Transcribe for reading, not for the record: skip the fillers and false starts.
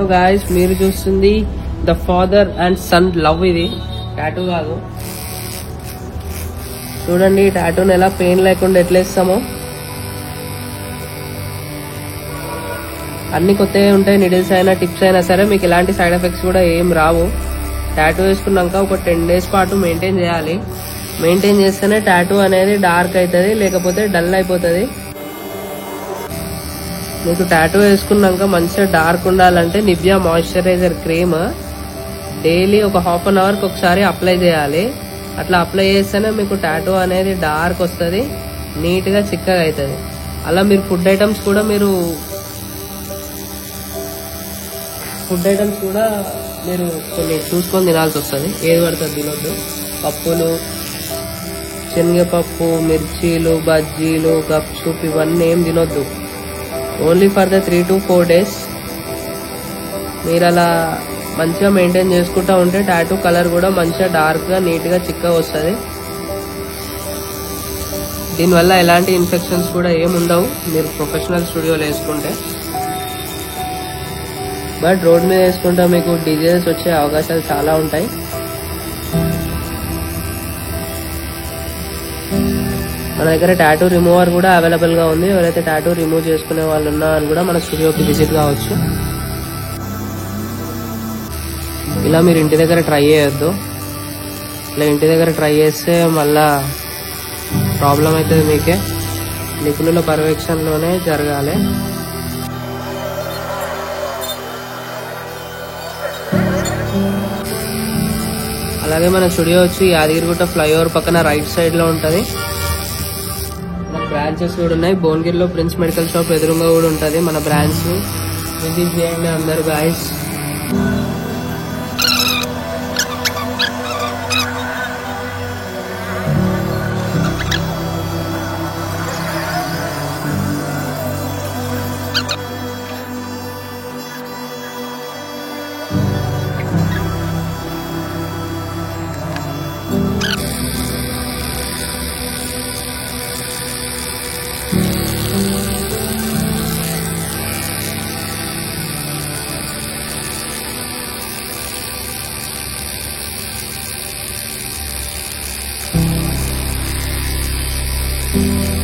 So guys మీరు చూస్తుంది the father and son love. ఇది టాటూ కాదు. చూడండి ఈ టాటూని ఎలా పెయిన్ లేకుండా ఎట్లా ఇస్తామో. అన్ని కొత్తగా ఉంటాయి. నిడిల్స్ అయినా టిప్స్ అయినా సరే మీకు ఎలాంటి సైడ్ ఎఫెక్ట్స్ కూడా ఏం రావు. టాటూ వేసుకున్నాక ఒక 10 days పాటు మెయింటైన్ చేయాలి. మెయింటైన్ చేస్తేనే టాటూ అనేది డార్క్ అవుతుంది, లేకపోతే డల్ అయిపోతుంది. మీకు టాటూ వేసుకున్నాక మంచిగా డార్క్ ఉండాలంటే నివ్యా మాయిశ్చరైజర్ క్రీమ్ డైలీ ఒక 1/2 hour ఒకసారి అప్లై చేయాలి. అట్లా అప్లై చేస్తేనే మీకు టాటూ అనేది డార్క్ వస్తుంది, నీట్గా చిక్కగా అవుతుంది. అలా మీరు ఫుడ్ ఐటమ్స్ కూడా కొన్ని చూసుకొని తినాల్సి వస్తుంది. ఏది పడుతుంది తినొద్దు. పప్పులు, శనగపప్పు, మిర్చీలు, బజ్జీలు, గప్చుప్ ఇవన్నీ ఏం తినొద్దు. Only for the 3 to 4 days. మీరు అలా మంచిగా మెయింటైన్ చేసుకుంటూ ఉంటే టాటూ కలర్ కూడా మంచిగా డార్క్గా నీట్గా చిక్కగా వస్తుంది. దీనివల్ల ఎలాంటి ఇన్ఫెక్షన్స్ కూడా ఏముండవు మీరు ప్రొఫెషనల్ స్టూడియోలో వేసుకుంటే. బట్ రోడ్ మీద వేసుకుంటే మీకు డిజీజెస్ వచ్చే అవకాశాలు చాలా ఉంటాయి. మన దగ్గర టాటూ రిమూవర్ కూడా అవైలబుల్గా ఉంది. ఎవరైతే టాటూ రిమూవ్ చేసుకునే వాళ్ళు ఉన్నారని కూడా మన స్టూడియోకి విజిట్ కావచ్చు. ఇలా మీరు ఇంటి దగ్గర ట్రై చేయొద్దు. ఇలా ఇంటి దగ్గర ట్రై చేస్తే మళ్ళా ప్రాబ్లం అవుతుంది మీకే. నిపుణుల పర్యవేక్షణలోనే జరగాలి. అలాగే మన స్టూడియో వచ్చి యాదగిరిగుట్ట ఫ్లైఓవర్ పక్కన రైట్ సైడ్ లో ఉంటది. మన బ్రాంచెస్ కూడా ఉన్నాయి. భువనగిరిలో ప్రిన్స్ మెడికల్ షాప్ ఎదురుగా కూడా ఉంటది మన బ్రాంచ్. విజిట్ చేయండి అందరు గాయస్. Thank you.